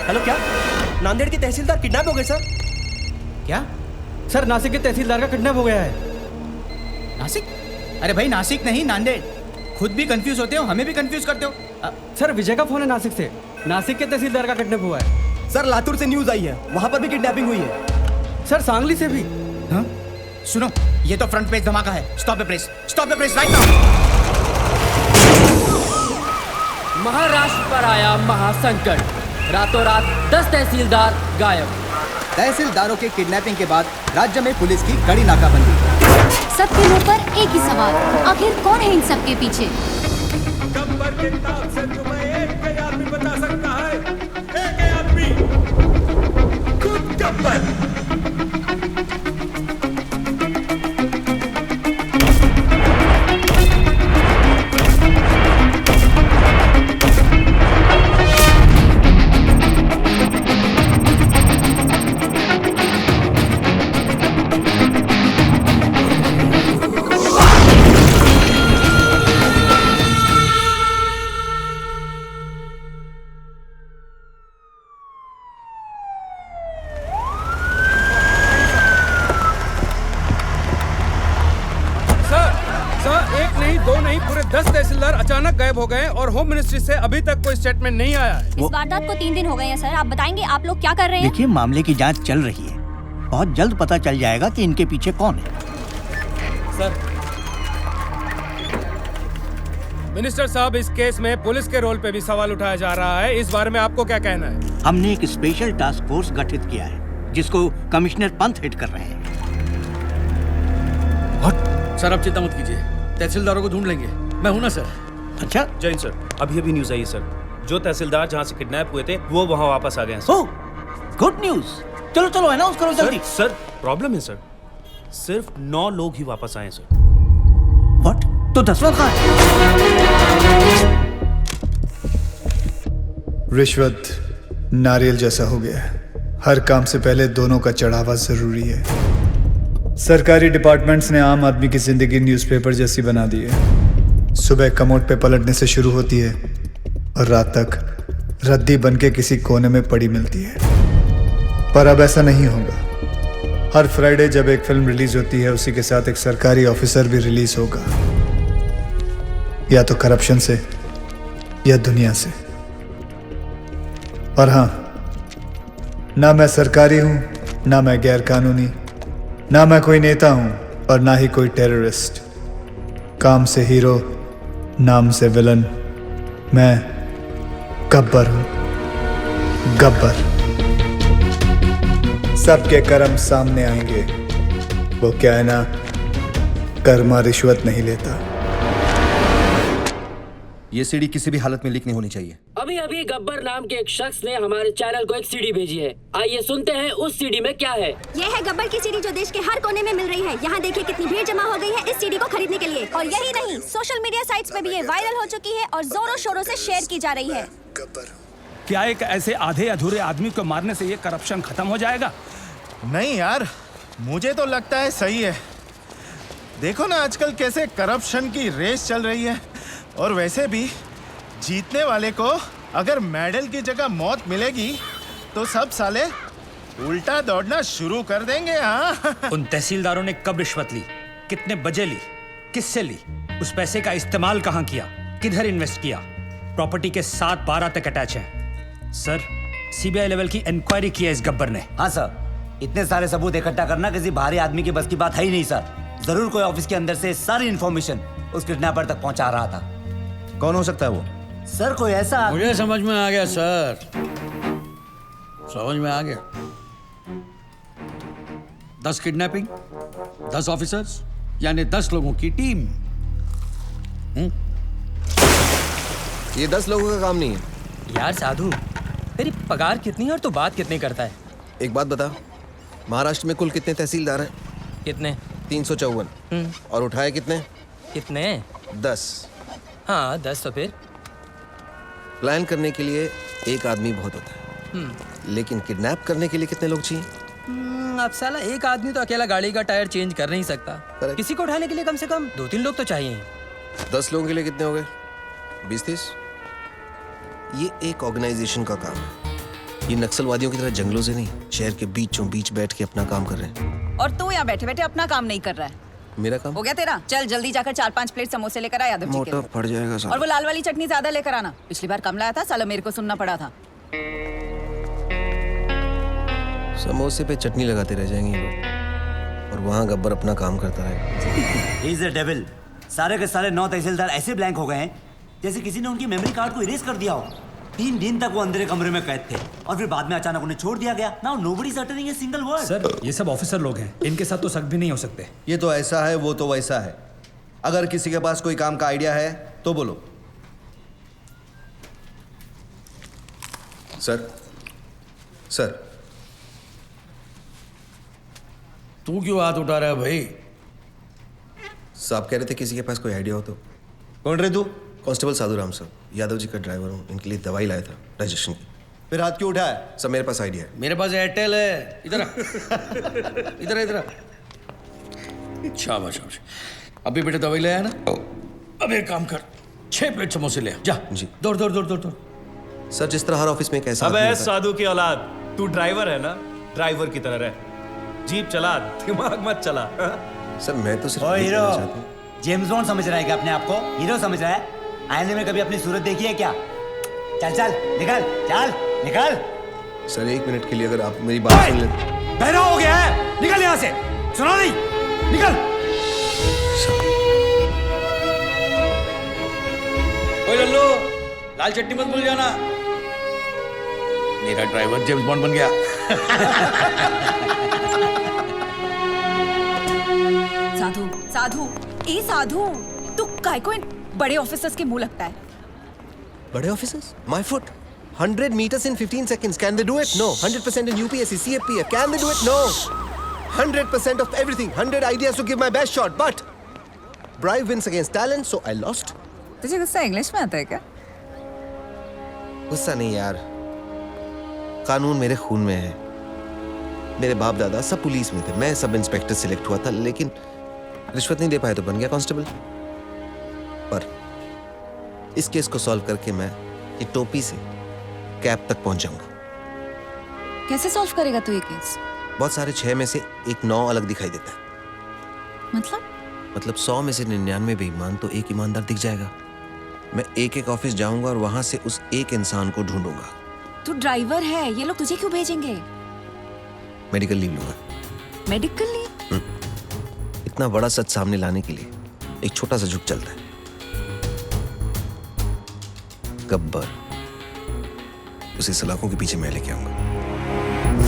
Hello, क्या नांदेड़ के तहसीलदार kidnap हो गए सर? क्या? सर नासिक के तहसीलदार का किडनैप हो गया है। नासिक? अरे भाई नासिक नहीं, नांदेड़। खुद भी कंफ्यूज होते हो, हमें भी कंफ्यूज करते हो। सर विजय का फोन है नासिक से। नासिक के तहसीलदार का किडनैप हुआ है। सर लातूर से न्यूज आई है, वहां पर भी किडनैपिंग हुई है। सर सांगली से भी। हाँ? सुनो, ये तो फ्रंट पेज धमाका है। Stop the press, stop the press right now. Maharashtra पर आया महासंकट, रातों रात 10 तहसीलदार गायब। तहसीलदारों के किडनैपिंग के बाद राज्य में पुलिस की कड़ी नाकाबंदी। सबके मुंह पर एक ही सवाल, आखिर कौन है इन सब के पीछे? गब्बर के नाम से तुम्हें एक ही आदमी बता सकता है, एक ही आदमी, खुद गब्बर। पूरे 10 तहसीलदार अचानक गायब हो गए और होम मिनिस्ट्री से अभी तक कोई स्टेटमेंट नहीं आया है। इस वारदात को 3 दिन हो गए हैं सर। आप बताएंगे आप लोग क्या कर रहे हैं? देखिए, मामले की जांच चल रही है। बहुत जल्द पता चल जाएगा कि इनके पीछे कौन है। सर, मिनिस्टर साहब, इस केस में पुलिस के रोल पे भी सवाल उठाया जा रहा है। इस बारे में आपको क्या कहना है? हमने एक स्पेशल टास्क फोर्स गठित किया है जिसको कमिश्नर पंत हेड कर रहे हैं। सर आप चिंता मत कीजिए, तहसीलदारों को ढूंढ लेंगे। मैं हूं ना सर। अच्छा जैन सर, अभी अभी न्यूज आई है सर, जो तहसीलदार जहां से किडनैप हुए थे वो वहां वापस आ गए हैं सर। Good news. चलो चलो अनाउंस करो जल्दी। सर प्रॉब्लम है सर, सिर्फ 9 लोग ही वापस आए सर। व्हाट? तो 10वां कहाँ है? रिश्वत नारियल जैसा हो गया है। हर काम से पहले दोनों का चढ़ावा जरूरी है। सरकारी डिपार्टमेंट्स ने आम आदमी की जिंदगी न्यूज़पेपर जैसी बना दी है। सुबह कमोड पे पलटने से शुरू होती है और रात तक रद्दी बनके किसी कोने में पड़ी मिलती है। पर अब ऐसा नहीं होगा। हर फ्राइडे जब एक फिल्म रिलीज होती है, उसी के साथ एक सरकारी ऑफिसर भी रिलीज होगा, या तो करप्शन से या दुनिया से। और हाँ, ना मैं सरकारी हूं, ना मैं गैर कानूनी, ना मैं कोई नेता हूं और ना ही कोई टेररिस्ट। काम से हीरो, नाम से विलन। मैं गब्बर हूं, गब्बर। सबके कर्म सामने आएंगे। वो क्या है ना, कर्मा रिश्वत नहीं लेता। ये सीडी किसी भी हालत में लीक नहीं होनी चाहिए। अभी अभी गब्बर नाम के एक शख्स ने हमारे चैनल को एक सीडी भेजी है। आइए सुनते हैं उस सीडी में क्या है। ये है गब्बर की सीडी जो देश के हर कोने में मिल रही है। यहाँ देखिए कितनी भीड़ जमा हो गई है इस सीडी को खरीदने के लिए। और यही नहीं, सोशल मीडिया साइट्स पे भी ये वायरल हो चुकी है और जोरों शोरों से शेयर की जा रही है। क्या एक ऐसे आधे अधूरे आदमी को मारने से ये करप्शन खत्म हो जाएगा? नहीं यार, मुझे तो लगता है सही है। देखो ना आजकल कैसे करप्शन की रेस चल रही है। और वैसे भी जीतने वाले को अगर मेडल की जगह मौत मिलेगी तो सब साले उल्टा दौड़ना शुरू कर देंगे। हाँ उन तहसीलदारों ने कब रिश्वत ली, कितने बजे ली, किससे ली, उस पैसे का इस्तेमाल कहाँ किया, किधर इन्वेस्ट किया? प्रॉपर्टी के 7-12 तक अटैच है। सर, सीबीआई लेवल की इंक्वायरी की है इस गब्बर ने। हाँ सर, इतने सारे सबूत इकट्ठा करना किसी बाहरी आदमी के बस की बात है ही नहीं सर। जरूर कोई ऑफिस के अंदर से सारी इन्फॉर्मेशन उस किडनैपर तक पहुंचा रहा था। कौन हो सकता है वो? सर कोई ऐसा, मुझे समझ में आ गया सर, समझ में आ गया। 10 किडनैपिंग, 10 ऑफिसर्स, यानी 10 लोगों की टीम। ये 10 लोगों का काम नहीं है यार। साधु, तेरी पगार कितनी है और तू बात कितनी करता है? एक बात बता, महाराष्ट्र में कुल कितने तहसीलदार हैं? कितने? 354। और उठाए कितने? कितने? 10। हाँ 10। तो फिर प्लान करने के लिए एक आदमी बहुत होता है, लेकिन किडनैप करने के लिए कितने लोग चाहिए? अब साला एक आदमी तो अकेला गाड़ी का टायर चेंज कर नहीं सकता। किसी को उठाने के लिए कम से कम 2-3 लोग तो चाहिए। 10 लोगों के लिए कितने हो गए? 20-30। ये एक ऑर्गेनाइजेशन का काम है। ये नक्सलवादियों की तरह जंगलों से नहीं, शहर के बीचों बीच बैठ के अपना काम कर रहे हैं। और तू यहाँ बैठे बैठे अपना काम नहीं कर रहा है। मेरा काम हो गया तेरा? चल जल्दी जाकर 4-5 प्लेट समोसे लेकर आ यादव जी के मोटा लिए। पड़ जाएगा साला। और वो लाल वाली चटनी ज्यादा लेकर आना, पिछली बार कम लाया था, साला मेरे को सुनना पड़ा था। समोसे पे चटनी लगाते रह जाएंगे ये लोग, और वहाँ गब्बर अपना काम करता रहेगा। He is a devil. सारे के सारे 9 तहसीलदार ऐसे ब्लैंक हो गए हैं जैसे किसी ने उनकी मेमोरी कार्ड को इरेज कर दिया हो। 3 दिन तक वो अंधेरे कमरे में कैद थे और फिर बाद में अचानक उन्हें छोड़ दिया गया। Now nobody is uttering a single word. Sir, ये सब ऑफिसर लोग हैं, इनके साथ तो सख्त भी नहीं हो सकते। ये तो ऐसा है, वो तो वैसा है। अगर किसी के पास कोई काम का आइडिया है तो बोलो। सर, सर, तू क्यों हाथ उठा रहा है भाई? साहब कह रहे थे किसी के पास कोई आइडिया हो तो। कौन रे तू? कांस्टेबल साधु राम साहब, यादव जी का ड्राइवर हूँ, इनके लिए दवाई लाया था रजिस्ट्रेशन की। फिर हाथ क्यों उठाया? सब मेरे पास आइडिया है। मेरे पास एयरटेल है। इधर आ। इधर इधर। शाबाश शाबाश। अभी बेटे दवाई ले आया ना? अब एक काम कर, 6 प्लेट समोसे ले आ। जा जी। दौड़ दौड़ दौड़ दौड़ दौड़। सर, जिस तरह हर ऑफिस में एक ऐसा अबे आदमी होता है- साधु की औलाद, तू ड्राइवर है ना, ड्राइवर की तरह रह। जीप चला, दिमाग मत चला। सर मैं तो सिर्फ ओ एक हीरो, कहना चाहता हूं। जेम्स बॉन्ड समझ रहा है क्या अपने आप को? हीरो समझ रहा है? आईने में कभी अपनी सूरत देखी है क्या? चल चल निकल, चल निकल। सर 1 मिनट के लिए अगर आप मेरी बात सुन लें। बहरा हो गया है, निकल यहाँ से। सुना नहीं? निकल। ओए लल्लू, लाल चटनी मत भूल जाना। मेरा ड्राइवर जेम्स बॉन्ड बन गया। साधु, साधु, ए साधु, तू काय को इन बड़े ऑफिसर्स के मुंह लगता है? बड़े officers? My foot. 100 meters in 15 seconds. Can they do it? No. 100% in UPSC, CFPF. Can they do it? No. 100% of everything. 100 ideas to give my best shot. But bribe wins against talent, so I lost. तुझे गुस्सा English में आता है क्या? गुस्सा नहीं यार, कानून मेरे खून में है। मेरे बाप दादा सब पुलिस में थे, मैं सब इंस्पेक्टर सिलेक्ट हुआ था, लेकिन रिश्वत नहीं दे पाए तो बन गया कांस्टेबल। पर इस केस को सॉल्व करके मैं ये टोपी से कैप तक पहुंच जाऊंगा। कैसे सॉल्व करेगा तू ये केस? बहुत सारे 6 में से एक 9 अलग दिखाई देता है। मतलब 100 में से 99 बेईमान तो एक ईमानदार दिख जाएगा। मैं एक ऑफिस जाऊंगा और वहां से उस एक इंसान को ढूंढूंगा। तू ड्राइवर है, ये लोग तुझे क्यों भेजेंगे? मेडिकल लीव लूंगा। Medical leave? इतना बड़ा सच सामने लाने के लिए एक छोटा सा झुक चलता है। गब्बर, उसे सलाखों के पीछे मैं लेके आऊंगा।